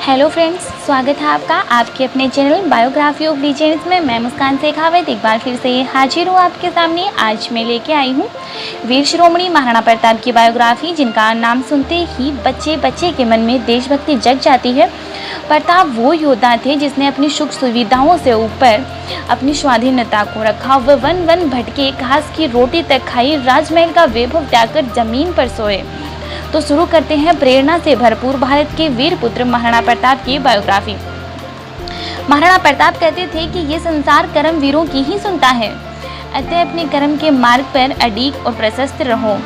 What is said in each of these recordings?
Hello friends, स्वागत है आपका आपके अपने चैनल बायोग्राफी ऑफ लीजेंड्स में। मैं मुस्कान शेखावत एक बार फिर से हाजिर हूँ आपके सामने। आज मैं लेके आई हूँ वीर शिरोमणि महाराणा प्रताप की बायोग्राफी, जिनका नाम सुनते ही बच्चे बच्चे के मन में देशभक्ति जग जाती है। प्रताप वो योद्धा थे जिसने अपनी सुख सुविधाओं से ऊपर अपनी स्वाधीनता को रखा। वह वन वन भटके, घास की रोटी तक खाई, राजमहल का वैभव त्याग कर जमीन पर सोए। तो शुरू करते हैं प्रेरणा से भरपूर भारत के वीर पुत्र महाराणा प्रताप की बायोग्राफी। महाराणा प्रताप कहते थे कि ये संसार कर्म वीरों की ही सुनता है, अतः अपने कर्म के मार्ग पर अडिग और प्रशस्त रहो।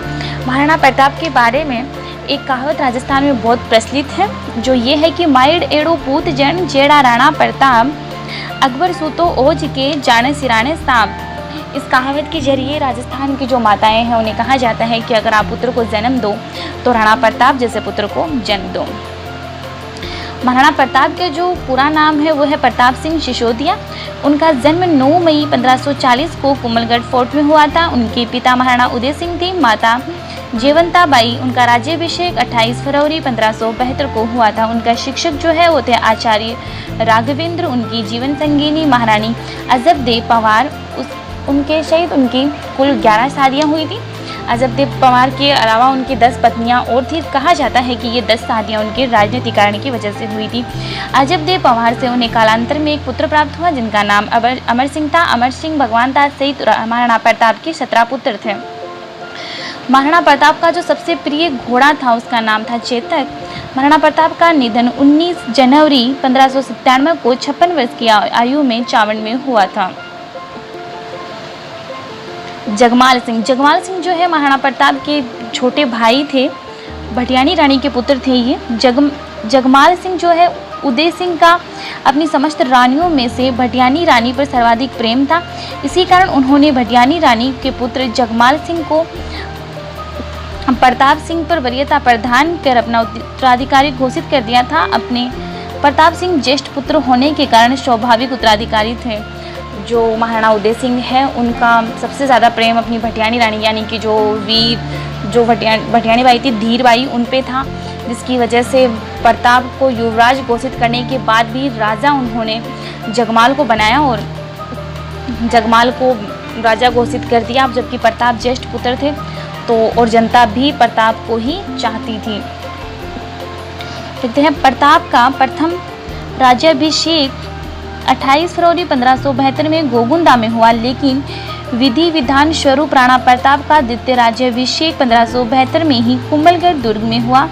महाराणा प्रताप के बारे में एक कहावत राजस्थान में बहुत प्रचलित है, जो ये है कि माइड एड़ो पूत जन जेड़ा राणा प्रताप, अकबर सूतो ओज के जाने सिराने सांप। इस कहावत के जरिए राजस्थान की जो माताएं हैं उन्हें कहा जाता है कि अगर आप पुत्र को जन्म दो तो राणा प्रताप जैसे पुत्र को जन्म दो। महाराणा प्रताप के जो पूरा नाम है वो है प्रताप सिंह सिसोदिया। उनका जन्म 9 मई 1540 को कुंभलगढ़ फोर्ट में हुआ था। उनके पिता महाराणा उदय सिंह थे, माता जयवंता बाई। उनका राज्याभिषेक 28 फरवरी 1572 को हुआ था। उनका शिक्षक जो है वो थे आचार्य राघवेंद्र। उनकी जीवन संगिनी महारानी अजबदेव पवार। उनके सहित उनकी कुल 11 शादियाँ हुई थी। अजबदेव पवार के अलावा उनकी 10 पत्नियां और थी। कहा जाता है कि ये 10 शादियां उनके राजनीतिकरण की वजह से हुई थी। अजबदेव पवार से उन्हें कालांतर में एक पुत्र प्राप्त हुआ, जिनका नाम अमर सिंह था। अमर सिंह भगवान दास सहित महाराणा प्रताप के 17 पुत्र थे। महाराणा प्रताप का जो सबसे प्रिय घोड़ा था उसका नाम था चेतक। महाराणा प्रताप का निधन 19 जनवरी 1597 को 56 वर्ष की आयु में चावड़ में हुआ था। जगमाल सिंह जो है महाराणा प्रताप के छोटे भाई थे। भटियानी रानी के पुत्र थे ये। जगमाल सिंह जो है उदय सिंह का अपनी समस्त रानियों में से भटियानी रानी पर सर्वाधिक प्रेम था। इसी कारण उन्होंने भटियानी रानी के पुत्र जगमाल सिंह को प्रताप सिंह पर वरीयता प्रदान कर अपना उत्तराधिकारी घोषित कर दिया था। अपने प्रताप सिंह ज्येष्ठ पुत्र होने के कारण स्वाभाविक उत्तराधिकारी थे। जो महाराणा उदय सिंह है उनका सबसे ज़्यादा प्रेम अपनी भटियानी रानी यानी कि जो भटियानी बाई थी धीर बाई उन पे था, जिसकी वजह से प्रताप को युवराज घोषित करने के बाद भी राजा उन्होंने जगमाल को बनाया और जगमाल को राजा घोषित कर दिया। जबकि प्रताप ज्येष्ठ पुत्र थे तो और जनता भी प्रताप को ही चाहती थी। देखते हैं प्रताप का प्रथम राज्याभिषेक 28 फरवरी 1572 में गोगुंदा में हुआ, लेकिन विधि विधान स्वरूप राणा प्रताप का द्वितीय राज्याभिषेक 1572 में ही कुंभलगढ़ दुर्ग में हुआ।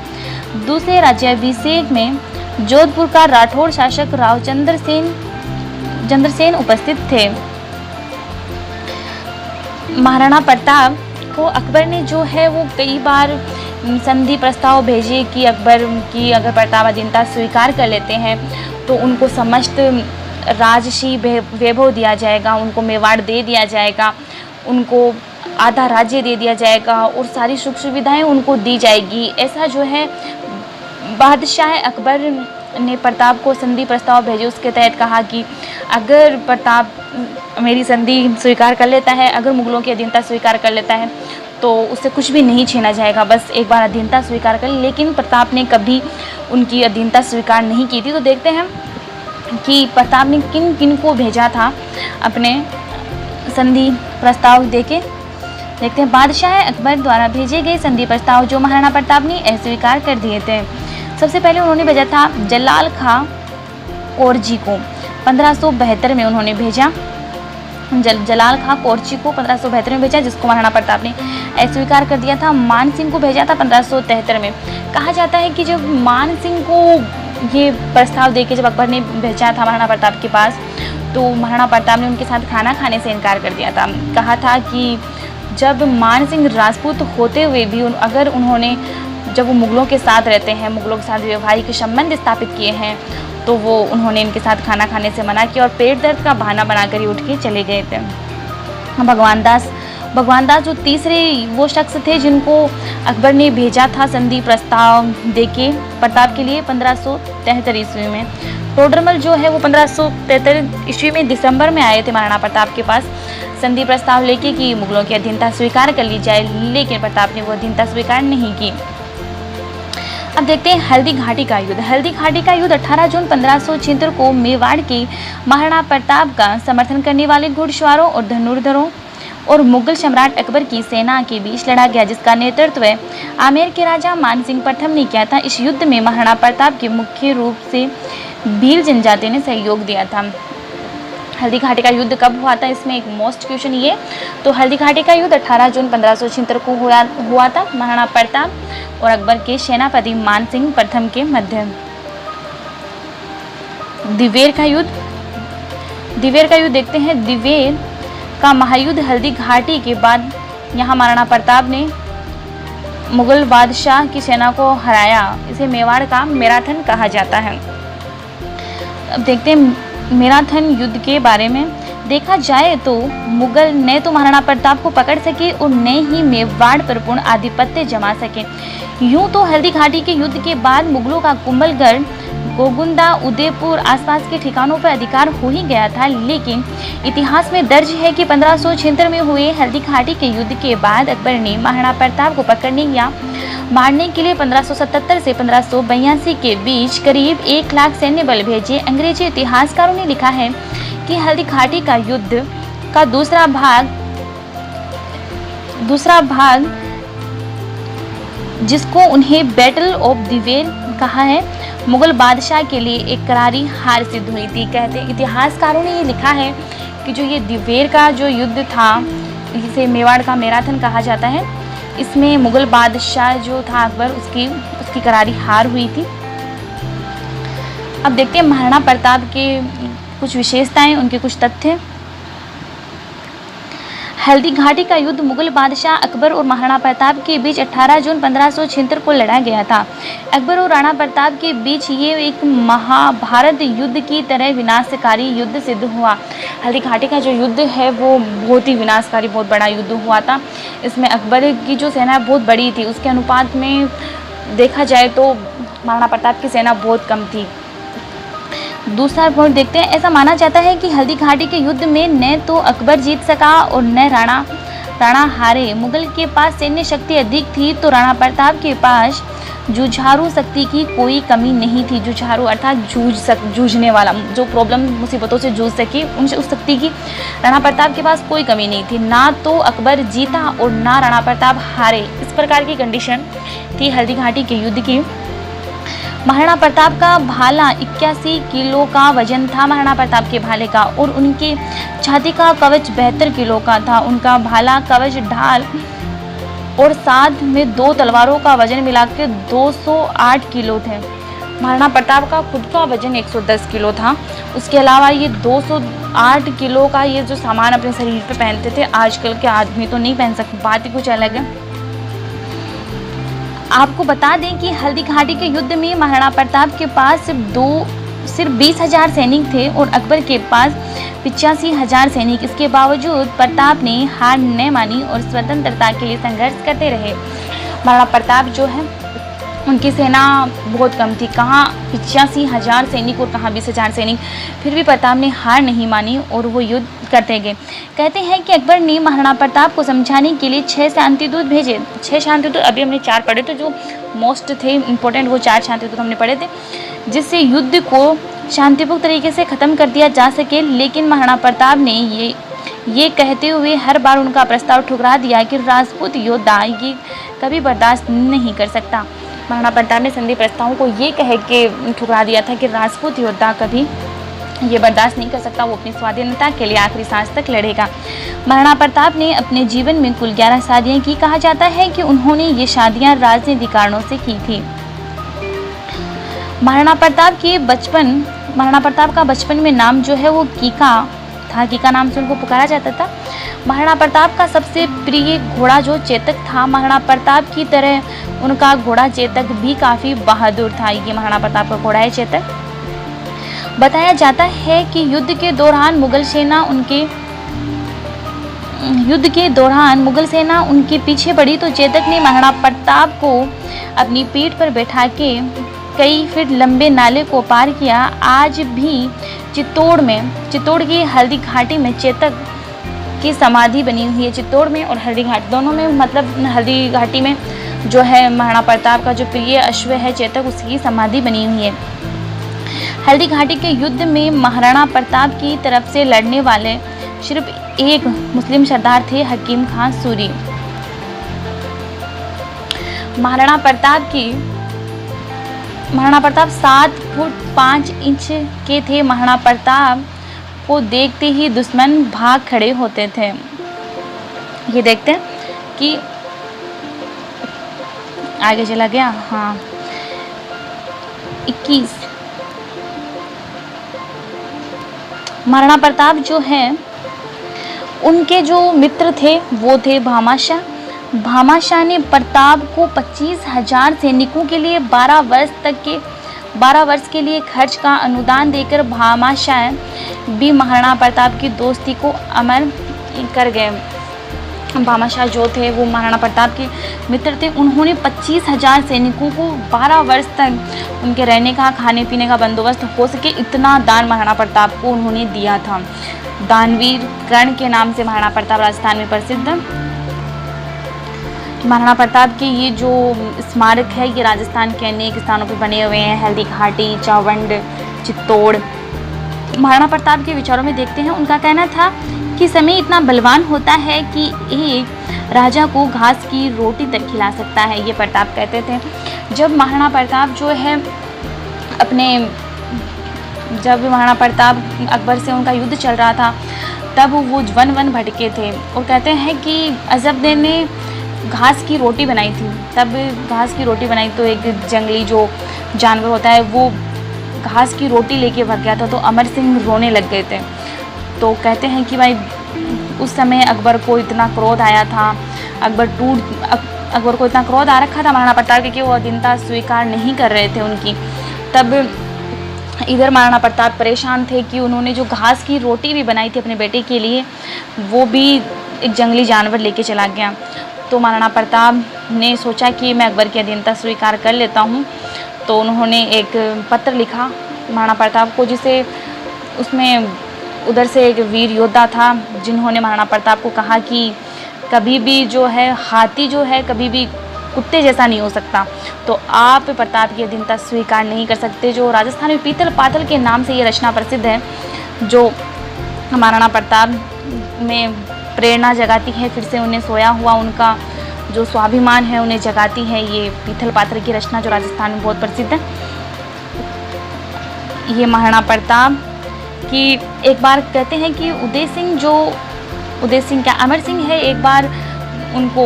दूसरे राज्याभिषेक में जोधपुर का राठौड़ शासक रावचंद्र सेन उपस्थित थे। महाराणा प्रताप को अकबर ने जो है वो कई बार संधि प्रस्ताव भेजे कि अगर प्रताप अधीनता स्वीकार कर लेते हैं तो उनको समस्त राजसी वैभव दिया जाएगा, उनको मेवाड़ दे दिया जाएगा, उनको आधा राज्य दे दिया जाएगा और सारी सुख सुविधाएं उनको दी जाएगी। ऐसा जो है बादशाह अकबर ने प्रताप को संधि प्रस्ताव भेजे। उसके तहत कहा कि अगर प्रताप मेरी संधि स्वीकार कर लेता है, अगर मुगलों की अधीनता स्वीकार कर लेता है तो उससे कुछ भी नहीं छीना जाएगा, बस एक बार अधीनता स्वीकार कर। लेकिन प्रताप ने कभी उनकी अधीनता स्वीकार नहीं की थी। तो देखते हैं कि प्रताप ने किन किन को भेजा था अपने संधि प्रस्ताव देके। देखते हैं बादशाह अकबर द्वारा भेजे गए संधि प्रस्ताव जो महाराणा प्रताप ने अस्वीकार कर दिए थे। सबसे पहले उन्होंने भेजा था जलाल खां कोरजी को 1572 में उन्होंने भेजा। जलाल खां कोरजी को 1572 में भेजा, जिसको महाराणा प्रताप ने अस्वीकार कर दिया था। मान सिंह को भेजा था 1573 में। कहा जाता है कि जब मान सिंह को ये प्रस्ताव देके जब अकबर ने भेजा था महाराणा प्रताप के पास, तो महाराणा प्रताप ने उनके साथ खाना खाने से इनकार कर दिया था। कहा था कि जब मान सिंह राजपूत होते हुए भी जब वो मुगलों के साथ रहते हैं, मुगलों के साथ वैवाहिक संबंध स्थापित किए हैं, तो उन्होंने इनके साथ खाना खाने से मना किया और पेट दर्द का बहाना बनाकर ही उठ के चले गए थे। भगवान दास जो तीसरे वो शख्स थे जिनको अकबर ने भेजा था संधि प्रस्ताव देके प्रताप के लिए 1573 ईस्वी में। टोडरमल जो है वो 1573 ईस्वी में दिसंबर में आए थे महाराणा प्रताप के पास संधि प्रस्ताव लेके कि मुगलों की अधीनता स्वीकार कर ली जाए, लेकिन प्रताप ने वो अधीनता स्वीकार नहीं की। अब देखते हैं हल्दी घाटी का युद्ध। हल्दी घाटी का युद्ध 18 जून 1576 को मेवाड़ के महाराणा प्रताप का समर्थन करने वाले घुड़सवारों और धनुर्धरों और मुगल सम्राट अकबर की सेना के बीच लड़ा गया, जिसका नेतृत्व आमेर के राजा मानसिंह प्रथम ने किया था। इस युद्ध में महाराणा प्रताप के मुख्य रूप से भील जनजाति ने सहयोग दिया था। हल्दी घाटी का युद्ध कब हुआ था, इसमें एक मोस्ट क्वेश्चन ये। तो हल्दी घाटी का युद्ध 18 जून 1576 को हुआ था महाराणा प्रताप और अकबर के सेनापति मानसिंह प्रथम के मध्य। दिवेर का युद्ध देखते हैं। दिवेर का महायुद्ध हल्दी घाटी के बाद यहाँ महाराणा प्रताप ने मुगल बादशाह की सेना को हराया। इसे मेवाड़ का मैराथन कहा जाता है। अब देखते हैं मैराथन युद्ध के बारे में। देखा जाए तो मुगल न तो महाराणा प्रताप को पकड़ सके और न ही मेवाड़ पर पूर्ण आधिपत्य जमा सके। यूं तो हल्दी घाटी के युद्ध के बाद मुगलों का कुंभलगढ़, गोगुंदा, उदयपुर आसपास के ठिकानों पर अधिकार हो ही गया था, लेकिन इतिहास में दर्ज है कि 1576 में हुए हल्दी घाटी के युद्ध के बाद अकबर ने महाराणा प्रताप को पकड़ने या मारने के लिए 1577 से 1582 के बीच करीब 1 लाख सैन्य बल भेजे। अंग्रेजी इतिहासकारों ने लिखा है कि हल्दी घाटी का युद्ध का दूसरा भाग जिसको उन्हें बैटल ऑफ दिवेर कहा है, मुगल बादशाह के लिए एक करारी हार सिद्ध हुई थी। कहते इतिहासकारों ने ये लिखा है कि जो ये दिवेर का जो युद्ध था, इसे मेवाड़ का मैराथन कहा जाता है, इसमें मुगल बादशाह जो था अकबर, उसकी करारी हार हुई थी। अब देखते हैं महाराणा प्रताप के कुछ विशेषताएं, उनके कुछ तथ्य। हल्दी घाटी का युद्ध मुगल बादशाह अकबर और महाराणा प्रताप के बीच 18 जून 1576 को लड़ा गया था। अकबर और राणा प्रताप के बीच ये एक महाभारत युद्ध की तरह विनाशकारी युद्ध सिद्ध हुआ। हल्दी घाटी का जो युद्ध है वो बहुत ही विनाशकारी, बहुत बड़ा युद्ध हुआ था। इसमें अकबर की जो सेना बहुत बड़ी थी, उसके अनुपात में देखा जाए तो महाराणा प्रताप की सेना बहुत कम थी। दूसरा पॉइंट देखते हैं। ऐसा माना जाता है कि हल्दी घाटी के युद्ध में न तो अकबर जीत सका और न राणा हारे। मुगल के पास सैन्य शक्ति अधिक थी तो राणा प्रताप के पास जुझारू शक्ति की कोई कमी नहीं थी। जुझारू अर्थात जूझने वाला, जो प्रॉब्लम मुसीबतों से जूझ सके, उस शक्ति की राणा प्रताप के पास कोई कमी नहीं थी। ना तो अकबर जीता और ना राणा प्रताप हारे, इस प्रकार की कंडीशन थी हल्दी घाटी के युद्ध की। महाराणा प्रताप का भाला 81 किलो का वजन था महाराणा प्रताप के भाले का, और उनके छाती का कवच 72 किलो का था। उनका भाला, कवच, ढाल और साथ में 2 तलवारों का वजन मिलाकर 208 किलो थे। महाराणा प्रताप का खुद का वजन 110 किलो था। उसके अलावा ये 208 किलो का ये जो सामान अपने शरीर पे पहनते थे, आजकल के आदमी तो नहीं पहन सकते, बात ही कुछ अलग है। आपको बता दें कि हल्दी घाटी के युद्ध में महाराणा प्रताप के पास सिर्फ 20,000 सैनिक थे और अकबर के पास 85,000 सैनिक। इसके बावजूद प्रताप ने हार न मानी और स्वतंत्रता के लिए संघर्ष करते रहे। महाराणा प्रताप जो है, उनकी सेना बहुत कम थी, कहाँ 85,000 सैनिक और कहाँ 20,000 सैनिक, फिर भी प्रताप ने हार नहीं मानी और वो युद्ध करते गए। कहते हैं कि अकबर ने महाराणा प्रताप को समझाने के लिए 6 शांतिदूत भेजे। 6 शांतिदूत, अभी हमने 4 पढ़े थे, जो मोस्ट थे इम्पोर्टेंट, वो 4 शांतिदूत हमने पढ़े थे, जिससे युद्ध को शांतिपूर्ण तरीके से ख़त्म कर दिया जा सके। लेकिन महाराणा प्रताप ने ये कहते हुए हर बार उनका प्रस्ताव ठुकरा दिया कि राजपूत योद्धा ये कभी बर्दाश्त नहीं कर सकता। महाराणा प्रताप ने संधि प्रस्तावों को ये कह के ठुकरा दिया था कि राजपूत योद्धा कभी ये बर्दाश्त नहीं कर सकता, वो अपनी स्वाधीनता के लिए आखिरी सांस तक लड़ेगा। महाराणा प्रताप ने अपने जीवन में कुल 11 शादियाँ की। कहा जाता है कि उन्होंने ये शादियाँ राजनीतिक कारणों से की थी। महाराणा प्रताप का बचपन में नाम जो है वो कीका था, कीका नाम से उनको पुकारा जाता था। महाराणा प्रताप का सबसे प्रिय घोड़ा जो चेतक था। महाराणा प्रताप की तरह उनका घोड़ा चेतक भी काफ़ी बहादुर था। ये महाराणा प्रताप का घोड़ा है चेतक। बताया जाता है कि युद्ध के दौरान मुगल सेना उनके पीछे बढ़ी तो चेतक ने महाराणा प्रताप को अपनी पीठ पर बैठा के कई फीट लंबे नाले को पार किया। आज भी चित्तौड़ की हल्दी घाटी में चेतक की समाधि बनी हुई है। चित्तौड़ में और हल्दी घाटी दोनों में, मतलब हल्दी घाटी में जो है महाराणा प्रताप का जो प्रिय अश्व है चेतक, उसकी समाधि बनी हुई है। हल्दी घाटी के युद्ध में महाराणा प्रताप की तरफ से लड़ने वाले सिर्फ एक मुस्लिम सरदार थे, हकीम खान सूरी। महाराणा प्रताप 7 फुट 5 इंच के थे। महाराणा प्रताप को देखते ही दुश्मन भाग खड़े होते थे। ये देखते हैं कि आगे चला गया। हाँ, 21। महाराणा प्रताप जो है, उनके जो मित्र थे वो थे भामाशाह। भामाशाह ने प्रताप को 25,000 सैनिकों के लिए 12 वर्ष के लिए खर्च का अनुदान देकर भामाशाह भी महाराणा प्रताप की दोस्ती को अमल कर गए। भामाशाह जो थे वो महाराणा प्रताप के मित्र थे। उन्होंने 25,000 सैनिकों को 12 वर्ष तक उनके रहने का, खाने पीने का बंदोबस्त हो सके इतना दान महाराणा प्रताप को उन्होंने दिया था। दानवीर कर्ण के नाम से महाराणा प्रताप राजस्थान में प्रसिद्ध। महाराणा प्रताप के ये जो स्मारक है ये राजस्थान के अनेक स्थानों पर बने हुए हैं, हल्दी घाटी, चावंड, चित्तौड़। महाराणा प्रताप के विचारों में देखते हैं, उनका कहना था कि समय इतना बलवान होता है कि एक राजा को घास की रोटी तक खिला सकता है, ये प्रताप कहते थे। जब महाराणा प्रताप अकबर से उनका युद्ध चल रहा था तब वो वन भटके थे और कहते हैं कि अजबदेव ने घास की रोटी बनाई थी। तब घास की रोटी बनाई तो एक जंगली जो जानवर होता है वो घास की रोटी लेके भाग गया था, तो अमर सिंह रोने लग गए थे। तो कहते हैं कि भाई उस समय अकबर को इतना क्रोध आया था, अकबर को इतना क्रोध आ रखा था महाराणा प्रताप के कि वो अधीनता स्वीकार नहीं कर रहे थे उनकी। तब इधर महाराणा प्रताप परेशान थे कि उन्होंने जो घास की रोटी भी बनाई थी अपने बेटे के लिए वो भी एक जंगली जानवर लेके चला गया। तो महाराणा प्रताप ने सोचा कि मैं अकबर की अधीनता स्वीकार कर लेता हूँ। तो उन्होंने एक पत्र लिखा महाराणा प्रताप को, जिसे उसमें उधर से एक वीर योद्धा था जिन्होंने महाराणा प्रताप को कहा कि कभी भी जो है हाथी जो है कभी भी कुत्ते जैसा नहीं हो सकता, तो आप प्रताप की अधीनता स्वीकार नहीं कर सकते। जो राजस्थान में पीतल पातल के नाम से ये रचना प्रसिद्ध है, जो महाराणा प्रताप में प्रेरणा जगाती है, फिर से उन्हें सोया हुआ उनका जो स्वाभिमान है उन्हें जगाती है। ये पीतल पातल की रचना जो राजस्थान में बहुत प्रसिद्ध है। ये महाराणा प्रताप की एक बार कहते हैं कि अमर सिंह है, एक बार उनको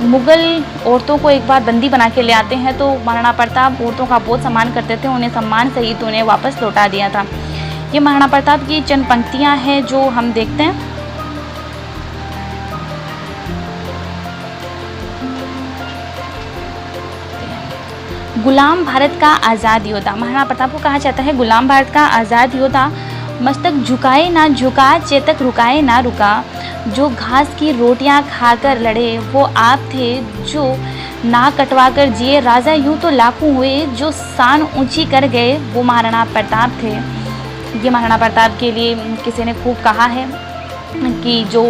मुगल औरतों को एक बार बंदी बना के ले आते हैं, तो महाराणा प्रताप औरतों का बहुत सम्मान करते थे, उन्हें सम्मान सहित उन्हें वापस लौटा दिया था। ये महाराणा प्रताप की चंद पंक्तियाँ हैं जो हम देखते हैं। गुलाम भारत का आज़ाद योद्धा, महाराणा प्रताप को कहा जाता है गुलाम भारत का आज़ाद योद्धा। मस्तक झुकाए ना झुका, चेतक रुकाए ना रुका, जो घास की रोटियां खाकर लड़े वो आप थे, जो नाक कटवाकर जिए राजा यूं तो लाखों हुए, जो शान ऊंची कर गए वो महाराणा प्रताप थे। ये महाराणा प्रताप के लिए किसी ने खूब कहा है कि जो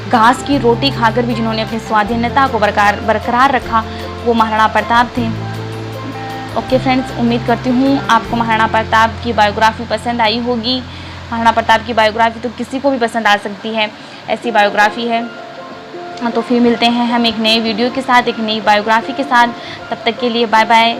घास की रोटी खाकर भी जिन्होंने अपनी स्वाधीनता को बरकरार रखा वो महाराणा प्रताप थे। ओके फ्रेंड्स, उम्मीद करती हूँ आपको महाराणा प्रताप की बायोग्राफी पसंद आई होगी। महाराणा प्रताप की बायोग्राफी तो किसी को भी पसंद आ सकती है, ऐसी बायोग्राफी है। तो फिर मिलते हैं हम एक नए वीडियो के साथ, एक नई बायोग्राफी के साथ। तब तक के लिए बाय बाय।